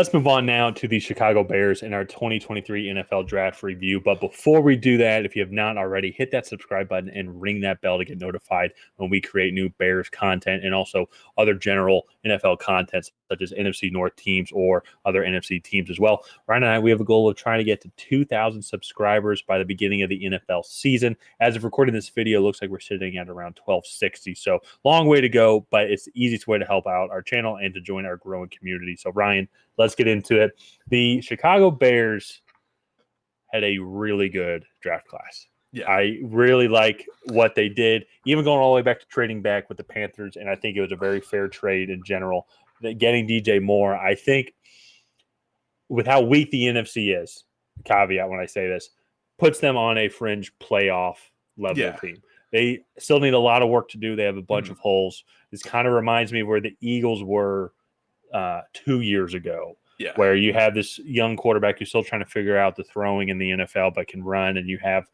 let's move on now to the Chicago Bears in our 2023 NFL Draft review. But before we do that, if you have not already, hit that subscribe button and ring that bell to get notified when we create new Bears content and also other general NFL content, such as NFC North teams or other NFC teams as well. Ryan and I, we have a goal of trying to get to 2,000 subscribers by the beginning of the NFL season. As of recording this video, it looks like we're sitting at around 1,260. So long way to go, but it's the easiest way to help out our channel and to join our growing community. So Ryan, let's get into it. The Chicago Bears had a really good draft class. Yeah. I really like what they did, even going all the way back to trading back with the Panthers, and I think it was a very fair trade in general. Getting DJ Moore, I think, with how weak the NFC is, caveat when I say this, puts them on a fringe playoff level team. They still need a lot of work to do. They have a bunch of holes. This kind of reminds me of where the Eagles were 2 years ago, where you have this young quarterback who's still trying to figure out the throwing in the NFL but can run, and you have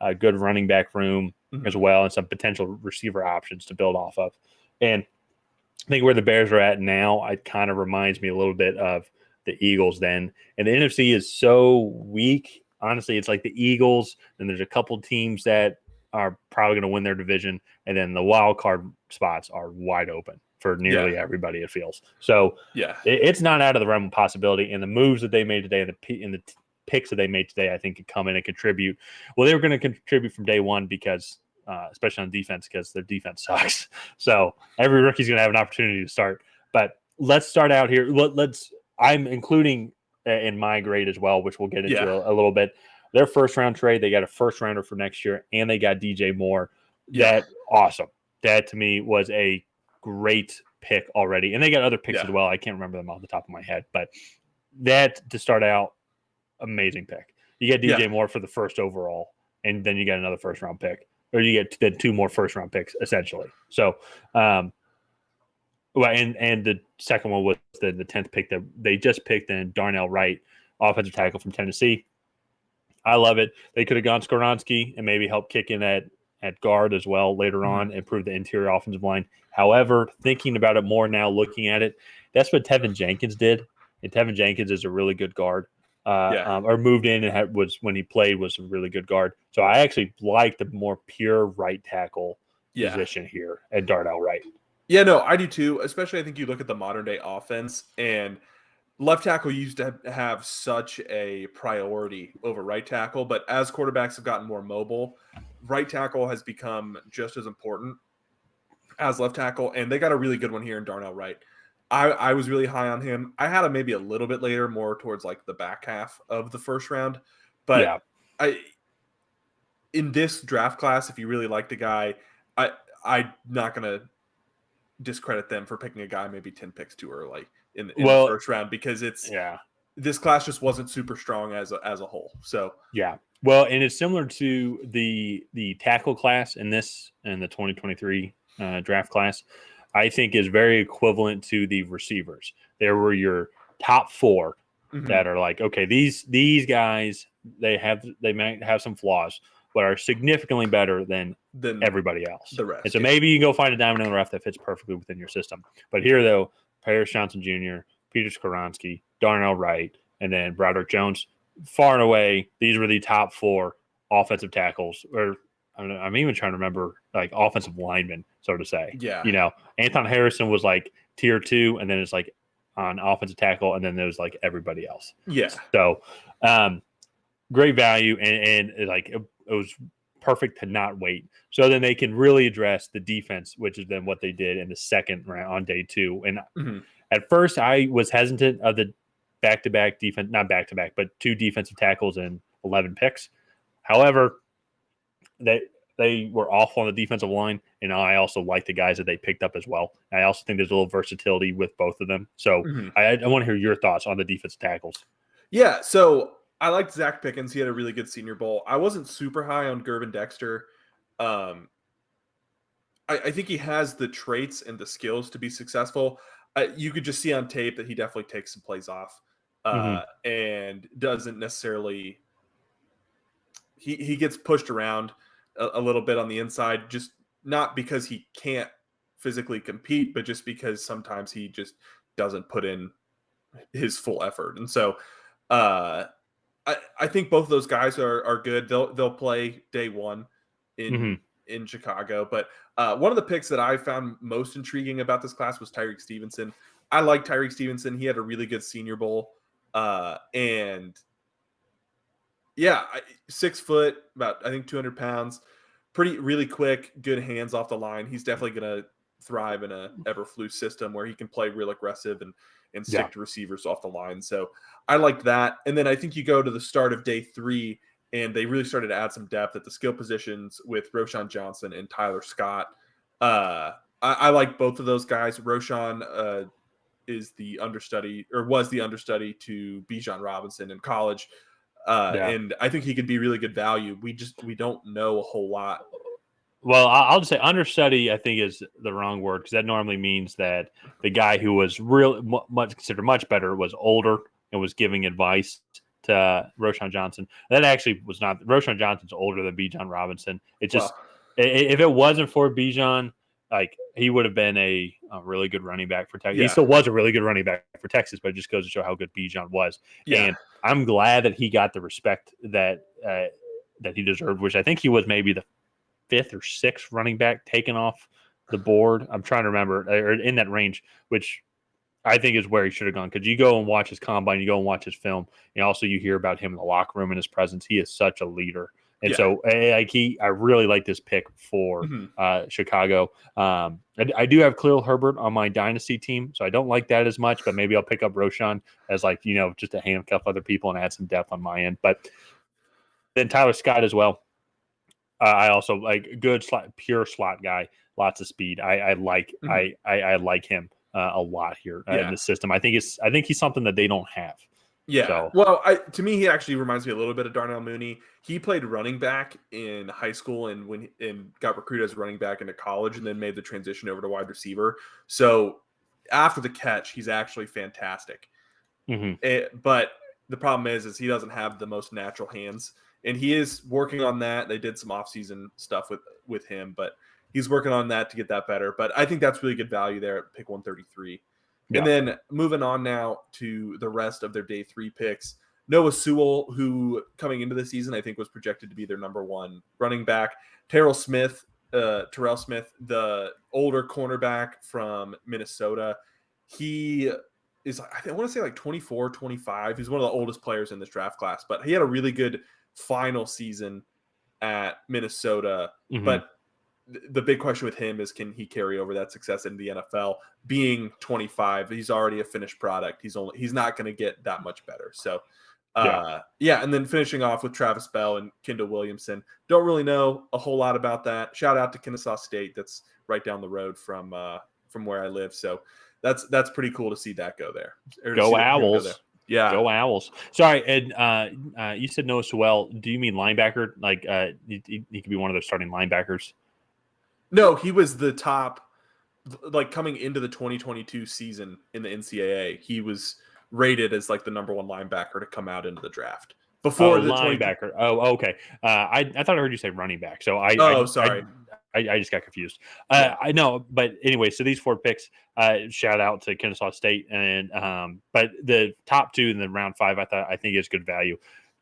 a good running back room as well and some potential receiver options to build off of. And I think where the Bears are at now, it kind of reminds me a little bit of the Eagles then. And the NFC is so weak. Honestly, it's like the Eagles, and there's a couple teams that are probably going to win their division, and then the wild card spots are wide open for nearly everybody, it feels. So it's not out of the realm of possibility. And the moves that they made today and the picks that they made today, I think, could come in and contribute. Well, they were going to contribute from day one because especially on defense, because their defense sucks. So every rookie's going to have an opportunity to start. But let's start out here. I'm including in my grade as well, which we'll get into a little bit. Their first round trade, they got a first rounder for next year, and they got DJ Moore. Awesome. That to me was a great pick already. And they got other picks as well. I can't remember them off the top of my head, but that to start out, amazing pick. You get DJ Moore for the first overall, and then you get another first round pick, or you get then two more first round picks essentially. So, and the second one was the 10th pick that they just picked in Darnell Wright, offensive tackle from Tennessee. I love it. They could have gone Skoronski and maybe help kick in at guard as well later on, improve the interior offensive line. However, thinking about it more now, looking at it, that's what Tevin Jenkins did. And Tevin Jenkins is a really good guard. Or moved in and when he played was a really good guard. So I actually like the more pure right tackle position here at Darnell Wright. Yeah, no, I do too. Especially I think you look at the modern day offense, and left tackle used to have such a priority over right tackle, but as quarterbacks have gotten more mobile, right tackle has become just as important as left tackle, and they got a really good one here in Darnell Wright. I was really high on him. I had him maybe a little bit later, more towards like the back half of the first round. But in this draft class, if you really like the guy, I'm not going to discredit them for picking a guy maybe 10 picks too early in the first round, because this class just wasn't super strong as a whole. So well, and it's similar to the tackle class in the 2023 draft class. I think is very equivalent to the receivers. There were your top four that are like, okay, these guys, they might have some flaws, but are significantly better than everybody else. The rest. And so maybe you can go find a diamond in the rough that fits perfectly within your system. But here, though, Paris Johnson Jr., Peter Skoronski, Darnell Wright, and then Broderick Jones, far and away, these were the top four offensive tackles, or I'm even trying to remember like offensive linemen, so to say. Anton Harrison was like tier 2, and then it's like on offensive tackle, and then there's like everybody else. So great value, and like it was perfect to not wait. So then they can really address the defense, which is then what they did in the second round on day 2. And at first I was hesitant of the back-to-back defense, not back-to-back, but 2 defensive tackles and 11 picks. However, they were awful on the defensive line, and I also like the guys that they picked up as well. I also think there's a little versatility with both of them. So I want to hear your thoughts on the defensive tackles. Yeah, so I liked Zach Pickens. He had a really good Senior Bowl. I wasn't super high on Gervin Dexter. I think he has the traits and the skills to be successful. You could just see on tape that he definitely takes some plays off and doesn't necessarily – he gets pushed around a little bit on the inside, just not because he can't physically compete, but just because sometimes he just doesn't put in his full effort. And so uh, I think both of those guys are good. They'll play day one Mm-hmm. in Chicago. But one of the picks that I found most intriguing about this class was Tyreek Stevenson. I like Tyreek Stevenson. He had a really good Senior Bowl, and yeah, 6 foot, about I think 200 pounds, really quick, good hands off the line. He's definitely going to thrive in a Eberflus system where he can play real aggressive and Yeah. stick to receivers off the line. So I liked that. And then I think you go to the start of day 3, and they really started to add some depth at the skill positions with Roshan Johnson and Tyler Scott. I like both of those guys. Roshan is the understudy, or was the understudy to Bijan Robinson in college. Yeah. And I think he could be really good value. We don't know a whole lot. Well, I'll just say understudy, I think, is the wrong word, because that normally means that the guy who was considered much better was older and was giving advice to Roshan Johnson. That actually was not. Roshan Johnson's older than Bijan Robinson. It just, Well, if it wasn't for Bijan, like, he would have been a really good running back for Texas. He yeah, still was a really good running back for Texas, but it just goes to show how good Bijan was. yeah, And I'm glad that he got the respect that he deserved, which I think he was maybe the 5th or 6th running back taken off the board. I'm trying to remember, or in that range, which I think is where he should have gone. Because you go and watch his combine, you go and watch his film, and also you hear about him in the locker room and his presence. He is such a leader. And yeah. so, I really like this pick for Mm-hmm. Chicago. I do have Khalil Herbert on my dynasty team, so I don't like that as much. But maybe I'll pick up Roshan as, like, just to handcuff other people and add some depth on my end. But then Tyler Scott as well. I also like good pure slot guy, lots of speed. I like Mm-hmm. I like him a lot here in Yeah. the system. I think he's something that they don't have. Yeah. So Well, to me, he actually reminds me a little bit of Darnell Mooney. He played running back in high school and got recruited as running back into college, and then made the transition over to wide receiver. So after the catch, he's actually fantastic. mm-hmm. But the problem is he doesn't have the most natural hands, and he is working on that. They did some offseason stuff with him, but he's working on that to get that better. But I think that's really good value there at pick 133. And Yeah. then moving on now to the rest of their day 3 picks. Noah Sewell, who coming into the season I think was projected to be their number 1 running back. Terrell Smith, the older cornerback from Minnesota. He is, I want to say, like 24, 25. He's one of the oldest players in this draft class, but he had a really good final season at Minnesota. Mm-hmm. But the big question with him is, can he carry over that success into the NFL? Being 25, he's already a finished product. He's not going to get that much better. So, yeah. And then finishing off with Travis Bell and Kendall Williamson. Don't really know a whole lot about that. Shout out to Kennesaw State. That's right down the road from where I live. So that's pretty cool to see that go there. Go Owls. Yeah. Go Owls. Sorry, and you said Noah Sewell. Do you mean linebacker? Like, he could be one of those starting linebackers? No, he was the top, like, coming into the 2022 season in the NCAA. He was rated as like the number 1 linebacker to come out into the draft before the linebacker. Okay. I thought I heard you say running back. So sorry. I just got confused. Yeah. I know, but anyway, so these 4 picks, shout out to Kennesaw State, and but the top 2 in the round 5, I think is good value.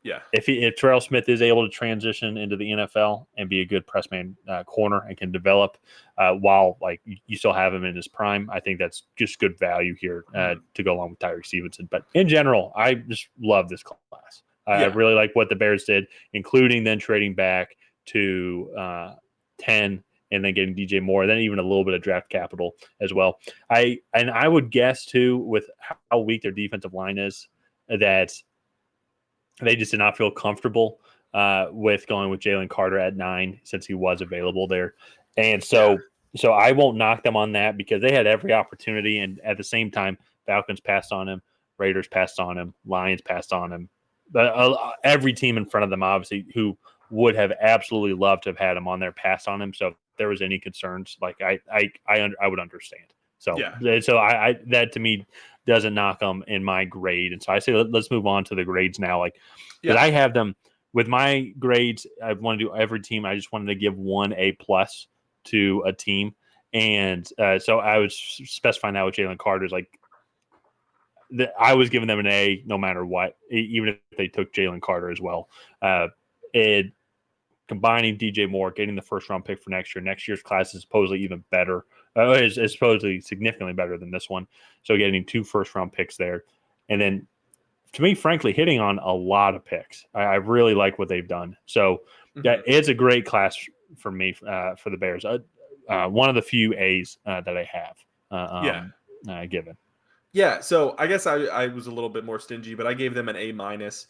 Yeah. If Terrell Smith is able to transition into the NFL and be a good press man corner and can develop while, like, you still have him in his prime, I think that's just good value here to go along with Tyreek Stevenson. But in general, I just love this class. I really like what the Bears did, including then trading back to 10 and then getting DJ Moore, then even a little bit of draft capital as well. I would guess too, with how weak their defensive line is, that they just did not feel comfortable with going with Jalen Carter at 9 since he was available there. And so I won't knock them on that, because they had every opportunity. And at the same time, Falcons passed on him, Raiders passed on him, Lions passed on him. But every team in front of them, obviously, who would have absolutely loved to have had him on there, passed on him. So if there was any concerns, like, I would understand. So that to me doesn't knock them in my grade. And so I say let's move on to the grades now. Like, because I have them with my grades, I want to do every team. I just wanted to give 1 A+ to a team, and so I was specifying that with Jalen Carter's, like, I was giving them an A no matter what, even if they took Jalen Carter as well. It combining DJ Moore, getting the first round pick for next year. Next year's class is supposedly even better. Is supposedly significantly better than this one. So getting 2 first round picks there, and then to me, frankly, hitting on a lot of picks. I really like what they've done. So it's a great class for me for the Bears. One of the few A's that I have given. Yeah, so I guess I was a little bit more stingy, but I gave them an A minus.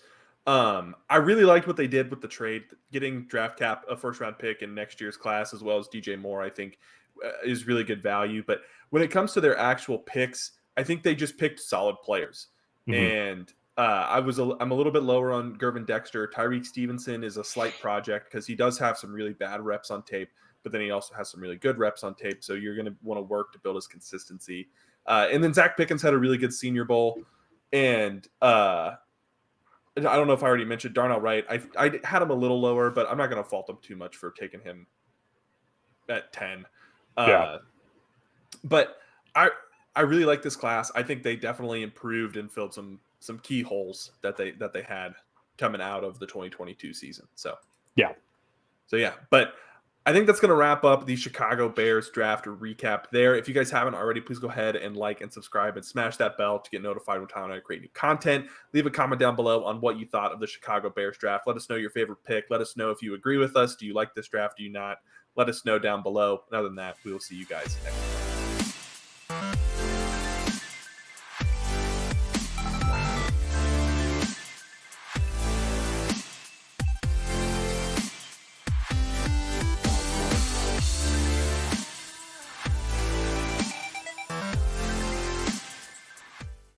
I really liked what they did with the trade, getting draft cap, a first round pick in next year's class, as well as DJ Moore. I think is really good value. But when it comes to their actual picks, I think they just picked solid players. And I'm a little bit lower on Gervin Dexter. Tyreek Stevenson is a slight project because he does have some really bad reps on tape, but then he also has some really good reps on tape. So you're going to want to work to build his consistency. And then Zach Pickens had a really good Senior Bowl. And I don't know if I already mentioned Darnell Wright. I had him a little lower, but I'm not going to fault him too much for taking him at 10. But I really like this class. I think they definitely improved and filled some key holes that they had coming out of the 2022 season. So yeah. But I think that's going to wrap up the Chicago Bears draft recap there. If you guys haven't already, please go ahead and like and subscribe and smash that bell to get notified when time I create new content. Leave a comment down below on what you thought of the Chicago Bears draft. Let us know your favorite pick. Let us know if you agree with us. Do you like this draft? Do you not? Let us know down below. And other than that, we will see you guys next time.